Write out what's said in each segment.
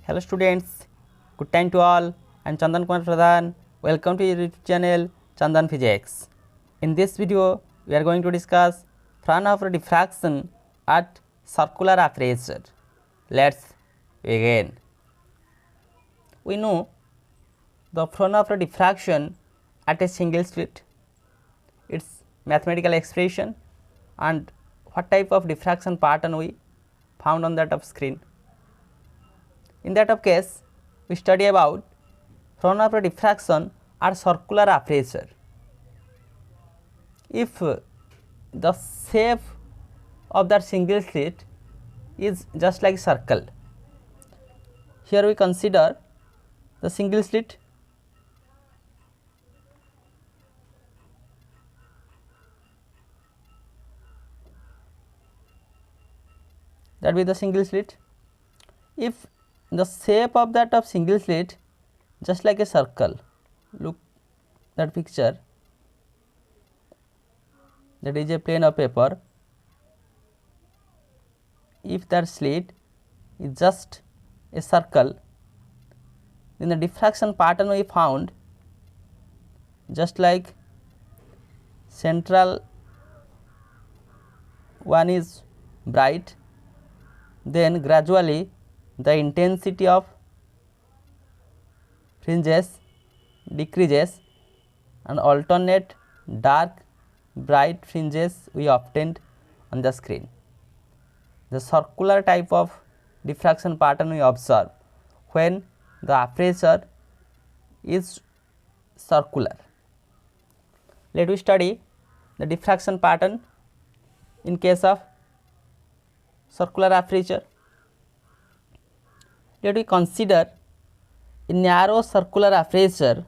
Hello students, good time to all. I am Chandan Kumar Pradhan. Welcome to your YouTube channel Chandan Physics. In this video, we are going to discuss Fraunhofer diffraction at circular aperture. Let's begin. We know the Fraunhofer diffraction at a single slit, its mathematical expression and what type of diffraction pattern we found on that of screen. In that of case, we study about Fraunhofer diffraction at circular aperture. If the shape of that single slit is just like circle, here we consider the single slit that be the single slit. If the shape of that of single slit just like a circle, look that picture, that is a plane of paper. If that slit is just a circle, then the diffraction pattern we found just like central one is bright, then gradually the intensity of fringes decreases and alternate dark bright fringes we obtained on the screen. The circular type of diffraction pattern we observe when the aperture is circular. Let us study the diffraction pattern in case of circular aperture. Let us consider a narrow circular aperture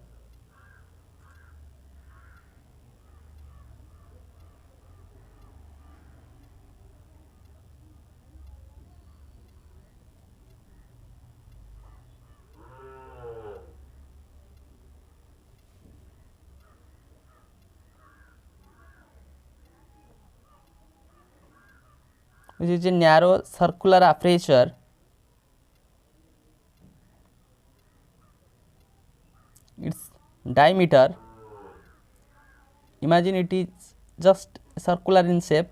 which is a narrow circular aperture its diameter, imagine it is just circular in shape,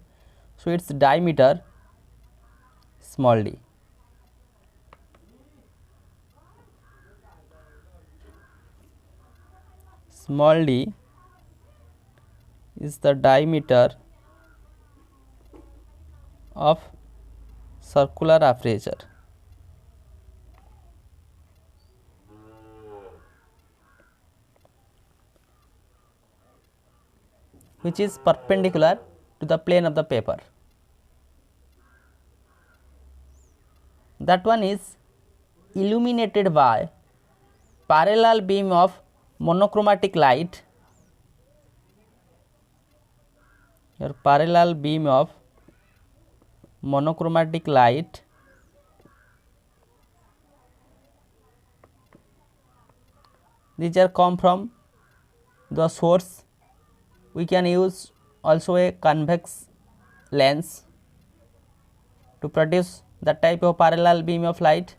so its diameter small d. Small d is the diameter of circular aperture. Which is perpendicular to the plane of the paper. That one is illuminated by parallel beam of monochromatic light. Your parallel beam of monochromatic light these are come from the source. We can use also a convex lens to produce that type of parallel beam of light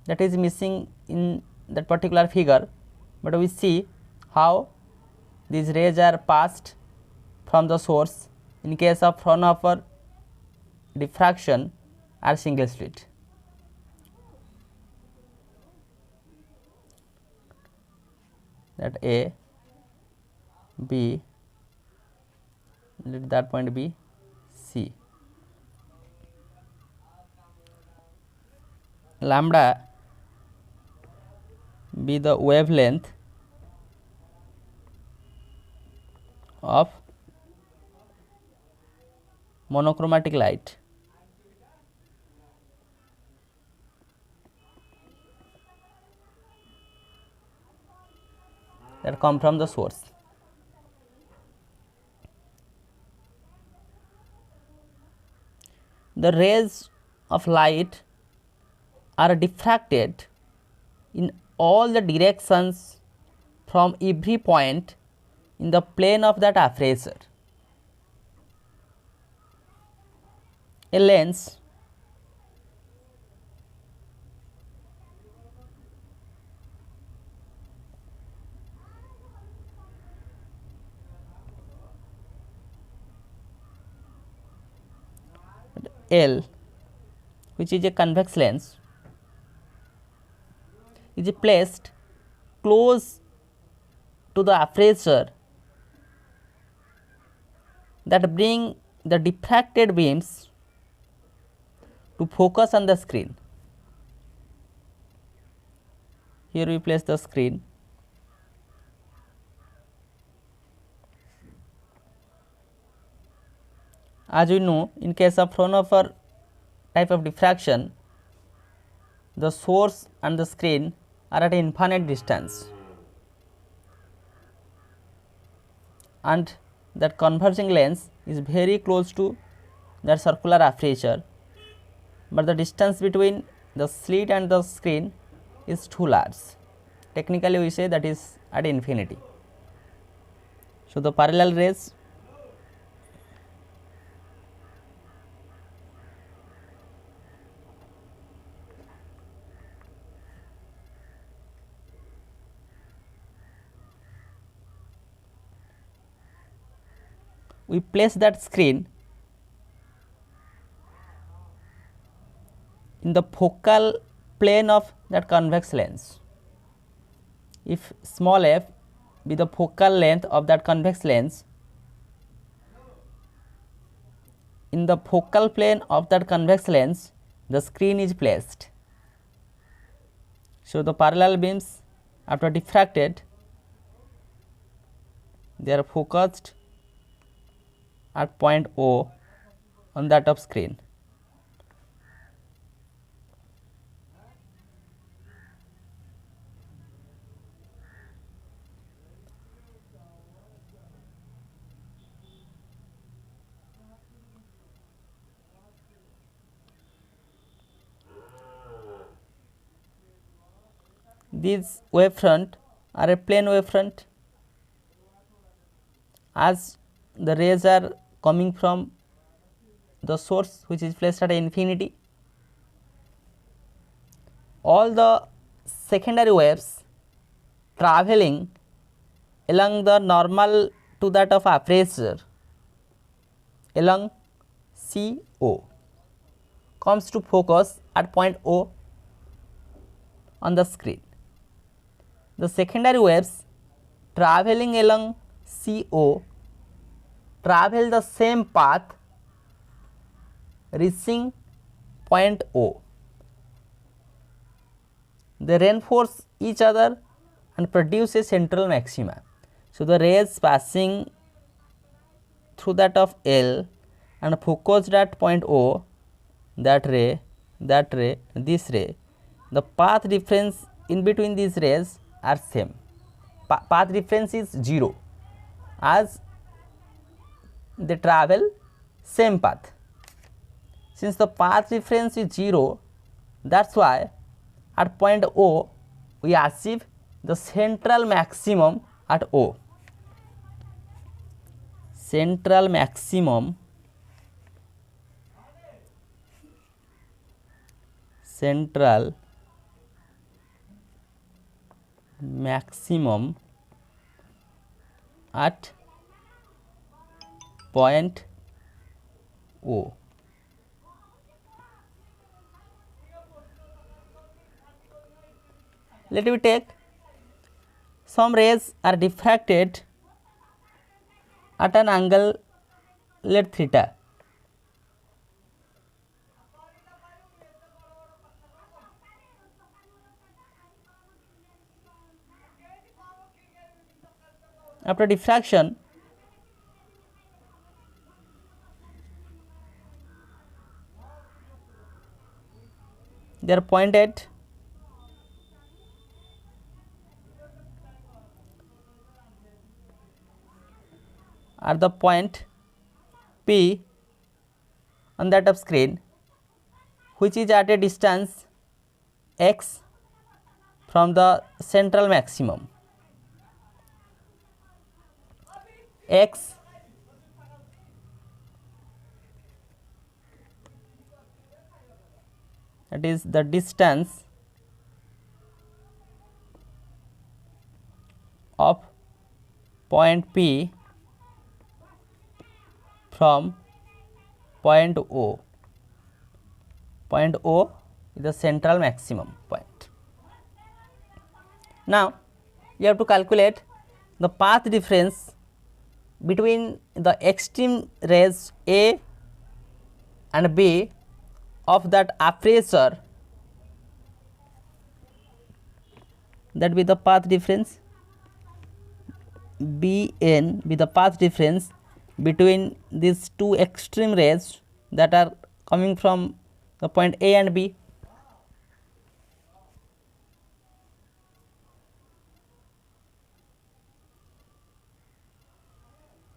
that is missing in that particular figure, but we see how these rays are passed from the source in case of Fraunhofer diffraction or single slit. That A, B, let that point be C. Lambda be the wavelength of monochromatic light. That come from the source. The rays of light are diffracted in all the directions from every point in the plane of that aperture. A lens L, which is a convex lens, is placed close to the aperture that bring the diffracted beams to focus on the screen. Here we place the screen. As we know, in case of Fraunhofer type of diffraction, the source and the screen are at an infinite distance, and that converging lens is very close to that circular aperture, but the distance between the slit and the screen is too large. Technically we say that is at infinity. So, the parallel rays we place that screen in the focal plane of that convex lens. If small f be the focal length of that convex lens, in the focal plane of that convex lens the screen is placed. So, the parallel beams after diffracted, they are focused at point O on that of screen. These wavefront are a plane wavefront, as the rays are coming from the source which is placed at infinity. All the secondary waves travelling along the normal to that of aperture along CO comes to focus at point O on the screen. The secondary waves travelling along CO travel the same path reaching point O. They reinforce each other and produce a central maxima. So, the rays passing through that of L and focused at point O, that ray, this ray, the path difference in between these rays are same. Path difference is 0, as they travel same path. Since the path difference is 0, that is why at point O we achieve the central maximum at O. Central maximum at point O. Let me take some rays are diffracted at an angle, let theta. After diffraction, they are pointed at the point P on that of screen, which is at a distance x from the central maximum. X that is the distance of point P from point O. point O is the central maximum point. Now, you have to calculate the path difference between the extreme rays A and B of that aperture, that be the path difference Bn be the path difference between these two extreme rays that are coming from the point A and B.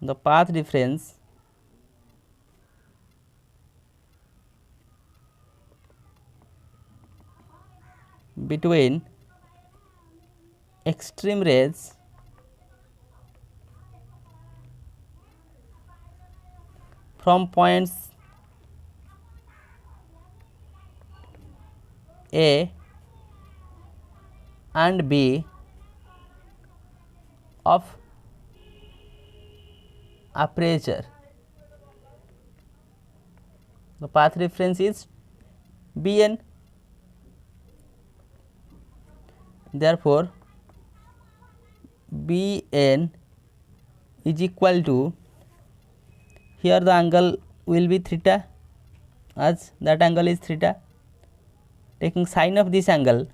The path difference between extreme rays from points A and B of aperture. The path difference is Bn. Therefore, Bn is equal to, here the angle will be theta, as that angle is theta. Taking sine of this angle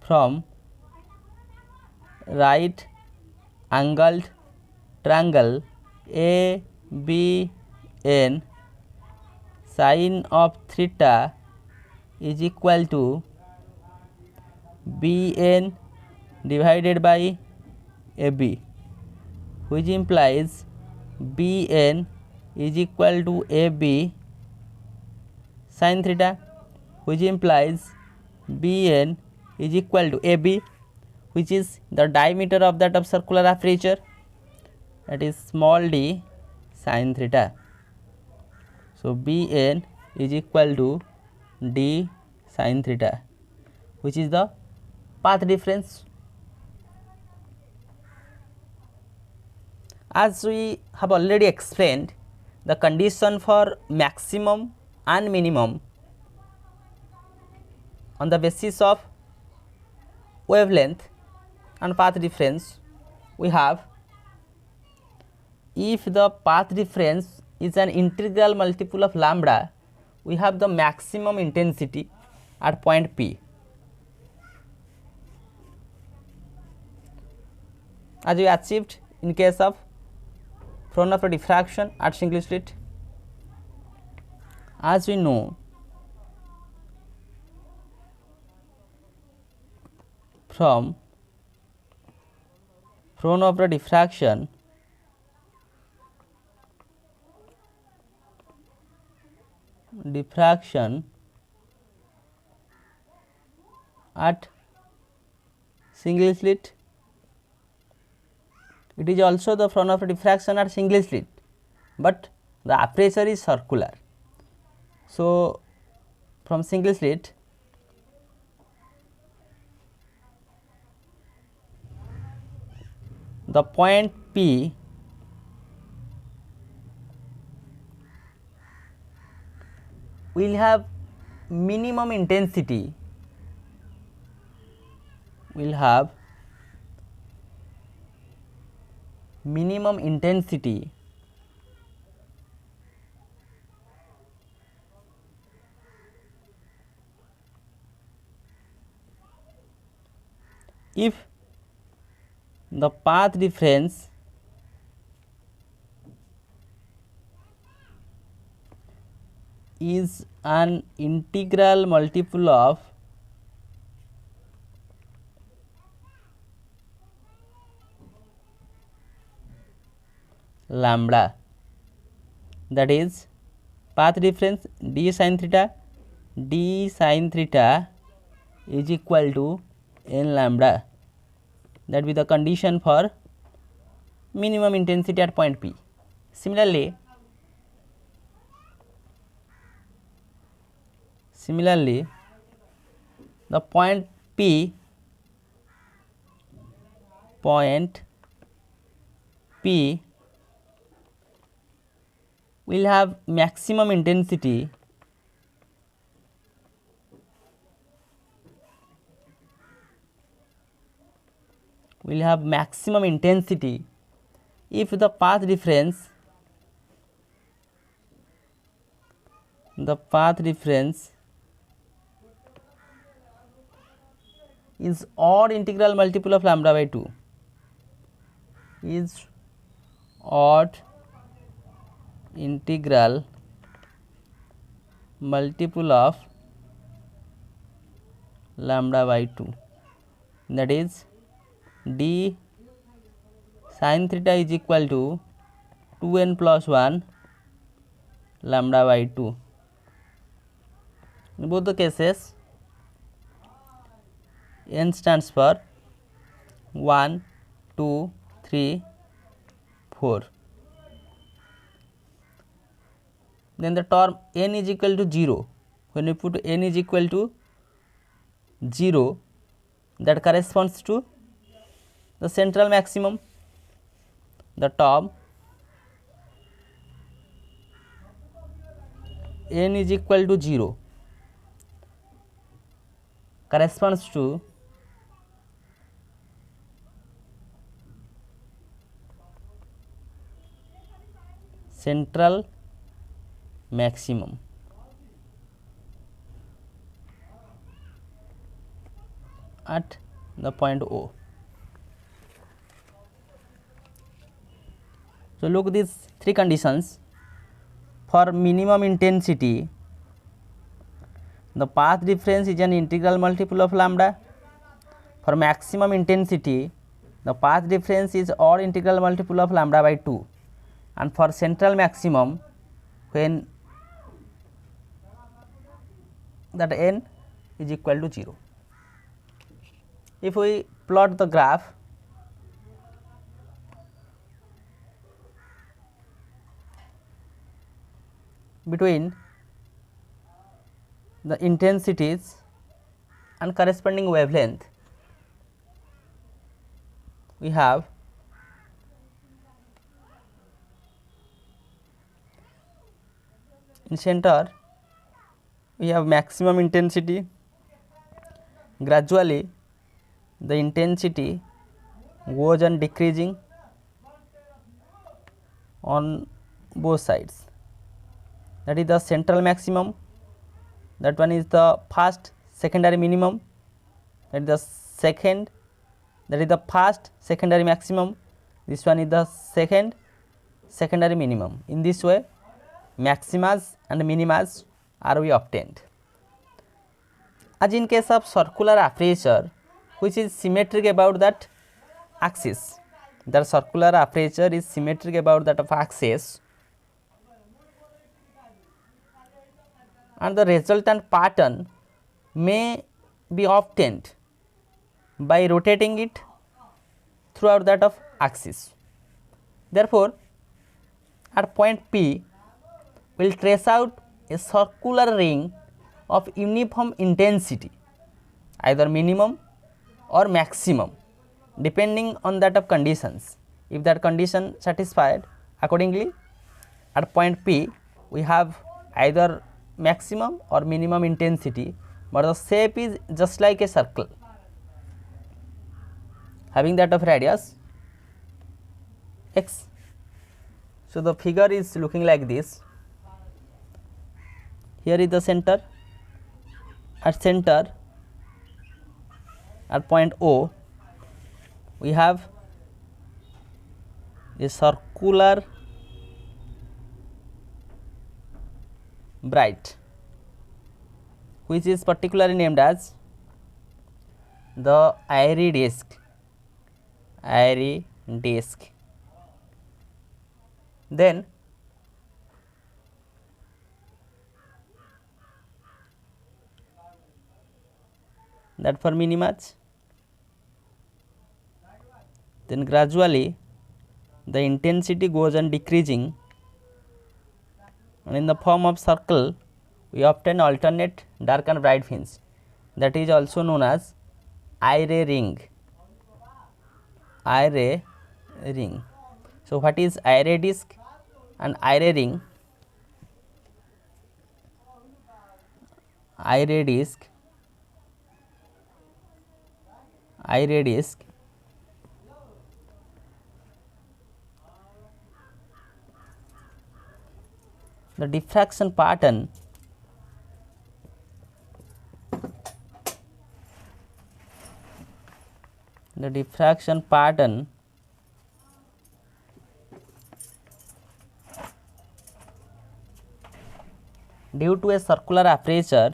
from right angled triangle ABN, sine of theta is equal to Bn divided by AB, which implies Bn is equal to AB sin theta, which implies Bn is equal to AB, which is the diameter of that of circular aperture, that is small d sin theta. So, Bn is equal to d sin theta, which is the path difference. As we have already explained, the condition for maximum and minimum on the basis of wavelength and path difference, we have, if the path difference is an integral multiple of lambda, we have the maximum intensity at point P. As we achieved in case of Fraunhofer diffraction at single slit. As we know, from Fraunhofer diffraction, at single slit, it is also the Fraunhofer diffraction at single slit, but the aperture is circular. So, from single slit, the point P will have minimum intensity, if the path difference is an integral multiple of lambda, that is path difference d sin theta is equal to n lambda. That will be the condition for minimum intensity at point P. Similarly, the point P we will have maximum intensity if the path difference is odd integral multiple of lambda by 2, is odd integral multiple of lambda by 2, that is d sin theta is equal to 2n plus 1 lambda by 2. In both the cases, n stands for 1, 2, 3, 4. Then the term n is equal to 0. When we put n is equal to 0, that corresponds to the central maximum. The term n is equal to 0 corresponds to central maximum. At the point O. So, look these three conditions. For minimum intensity, the path difference is an integral multiple of lambda. For maximum intensity, the path difference is odd integral multiple of lambda by 2. And for central maximum, when that n is equal to 0. If we plot the graph, between the intensities and corresponding wavelength, we have in center we have maximum intensity. Gradually the intensity goes on decreasing on both sides. That is the central maximum, that one is the first secondary minimum, that is the second, that is the first secondary maximum, this one is the second secondary minimum. In this way maximas and minimas are we obtained. As in case of circular aperture which is symmetric about that axis, the circular aperture is symmetric about that of axis, and the resultant pattern may be obtained by rotating it throughout that of axis. Therefore, at point P, we will trace out a circular ring of uniform intensity, either minimum or maximum, depending on that of conditions. If that condition satisfied, accordingly at point P we have either maximum or minimum intensity, but the shape is just like a circle having that of radius x. So, the figure is looking like this. Here is the center. At center, at point O, we have a circular bright which is particularly named as the airy disk. Then that for minimas, then gradually the intensity goes on decreasing, and in the form of circle we obtain alternate dark and bright fins, that is also known as airy ring. So, what is airy disk and airy ring? eye ray disk, the diffraction pattern due to a circular aperture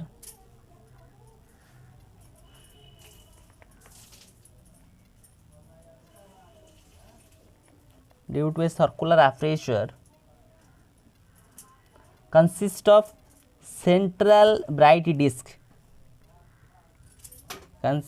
consists of central bright disk, and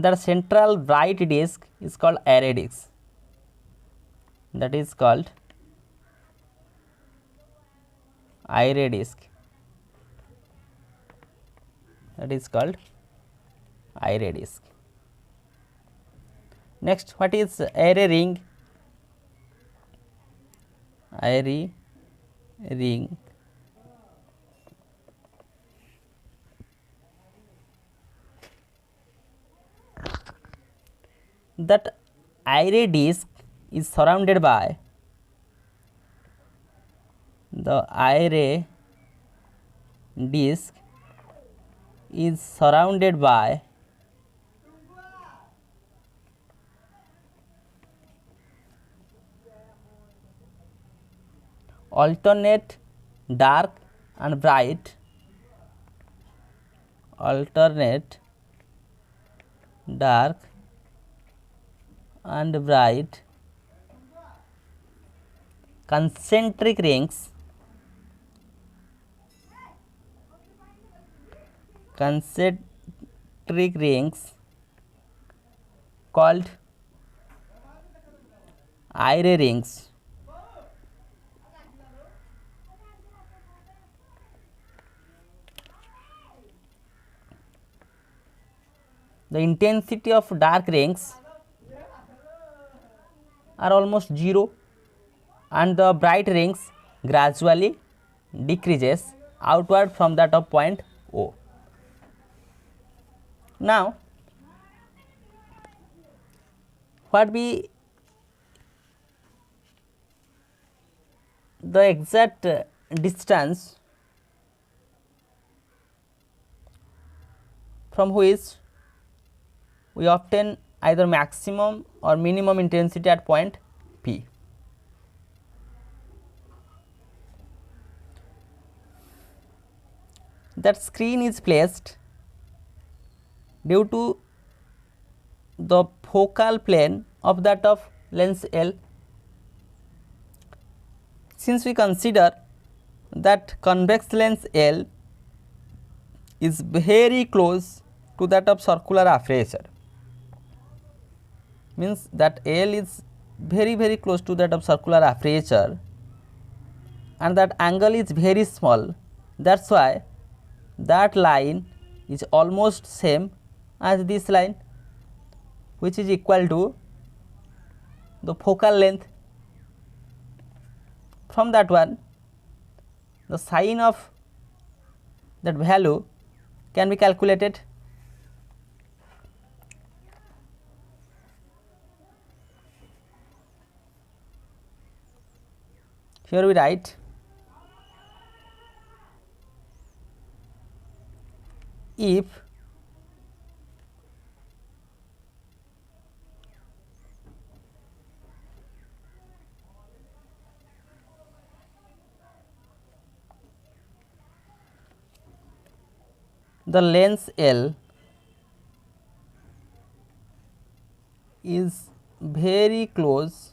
that central bright disk is called array disk, that is called array disk, Next, what is array ring? That array disk is surrounded by alternate dark and bright concentric rings called array rings. The intensity of dark rings are almost 0 and the bright rings gradually decreases outward from that of point O. Now, what be the exact distance from which we obtain either maximum or minimum intensity at point P? That screen is placed due to the focal plane of that of lens L. Since we consider that convex lens L is very close to that of circular aperture, means that L is very close to that of circular aperture and that angle is very small, that is why that line is almost same as this line, which is equal to the focal length. From that one, the sine of that value can be calculated. Here we write if the lens L is very close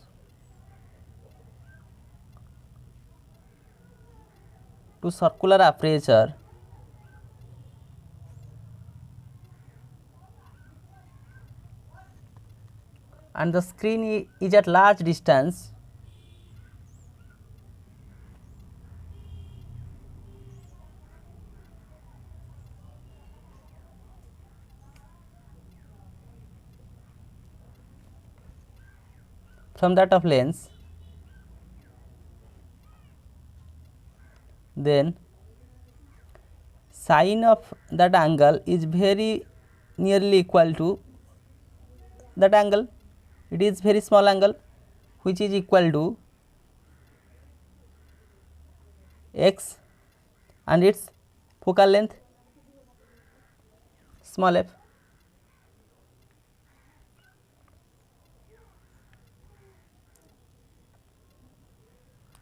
to circular aperture, and the screen is at large distance, from that of lens, then sine of that angle is very nearly equal to that angle. It is very small angle which is equal to x and its focal length small f.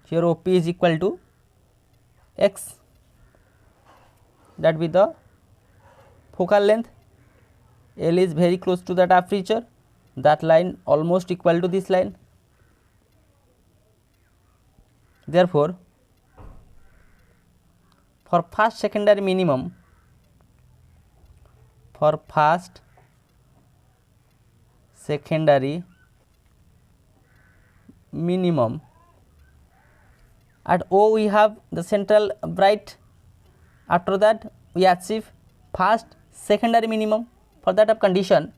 Here OP is equal to x, that be the focal length. L is very close to that aperture, that line almost equal to this line. Therefore, for first secondary minimum, for first secondary minimum, at O we have the central bright. After that we achieve first secondary minimum. For that of condition,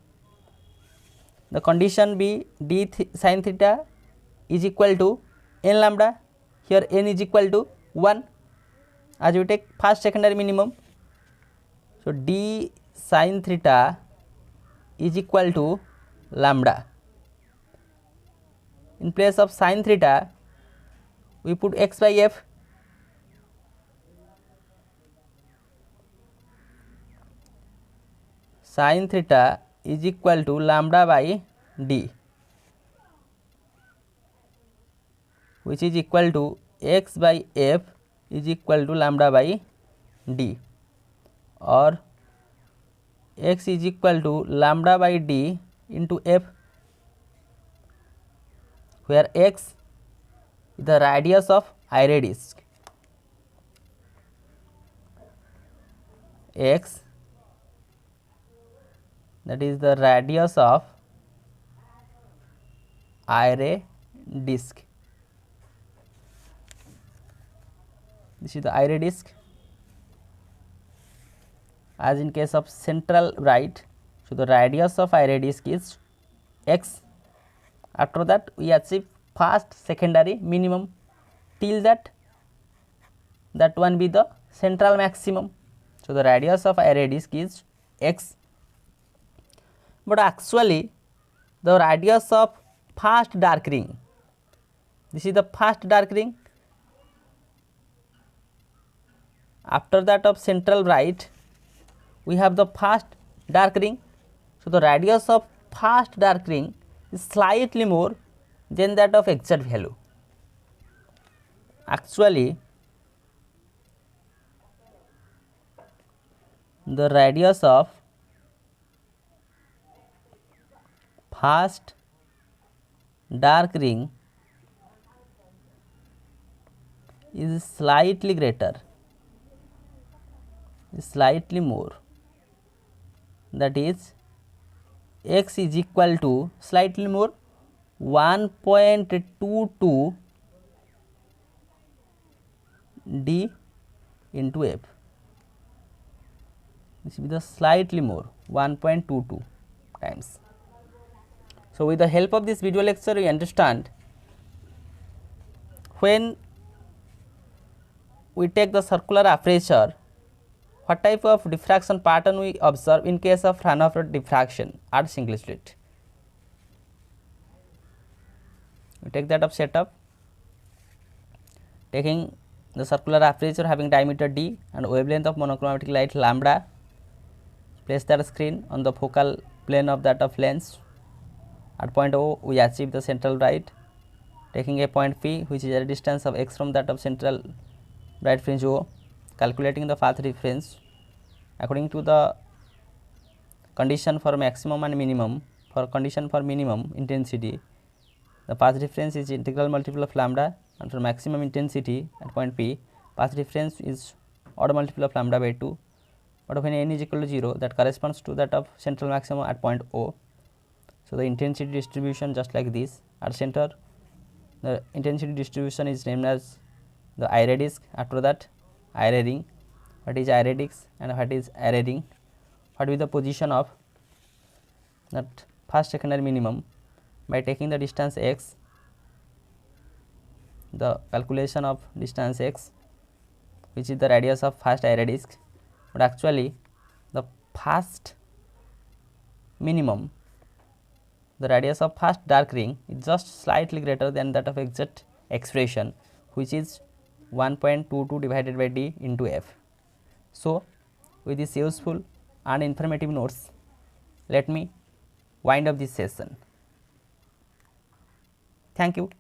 the condition be d sin theta is equal to n lambda. Here n is equal to 1 as we take first secondary minimum. So d sin theta is equal to lambda. In place of sin theta we put x by f. Sin theta is equal to lambda by d, which is equal to x by f is equal to lambda by d, or x is equal to lambda by d into f, where x is the radius of iris disc. X, that is the radius of iris disc. This is the iris disc. As in case of central bright, so the radius of iris disc is x. After that we achieve first secondary minimum, till that one be the central maximum. So the radius of iris disc is x. But actually the radius of first dark ring, this is the first dark ring. After that of central bright we have the first dark ring. So the radius of first dark ring is slightly more than that of exact value. Actually the radius of first dark ring is slightly greater, slightly more, that is x is equal to slightly more 1.22 d into f. This will be the slightly more 1.22 times. So with the help of this video lecture we understand when we take the circular aperture, what type of diffraction pattern we observe in case of Fraunhofer diffraction at single slit. We take that of setup, taking the circular aperture having diameter d and wavelength of monochromatic light lambda. Place that screen on the focal plane of that of lens. At point O we achieve the central bright, taking a point P which is a distance of x from that of central bright fringe O, calculating the path reference according to the condition for maximum and minimum. For condition for minimum intensity, the path difference is integral multiple of lambda, and for maximum intensity at point P, path difference is odd multiple of lambda by 2. But when n is equal to 0, that corresponds to that of central maximum at point O. So the intensity distribution just like this. At center the intensity distribution is named as the iris disc. After that iris ring. What is iris disc and what is iris ring? What will be the position of that first secondary minimum? By taking the distance x the calculation of distance x, which is the radius of first array disk, but actually the first minimum, the radius of first dark ring is just slightly greater than that of exact expression, which is 1.22 divided by d into f. So, with this useful and informative notes, let me wind up this session. Thank you.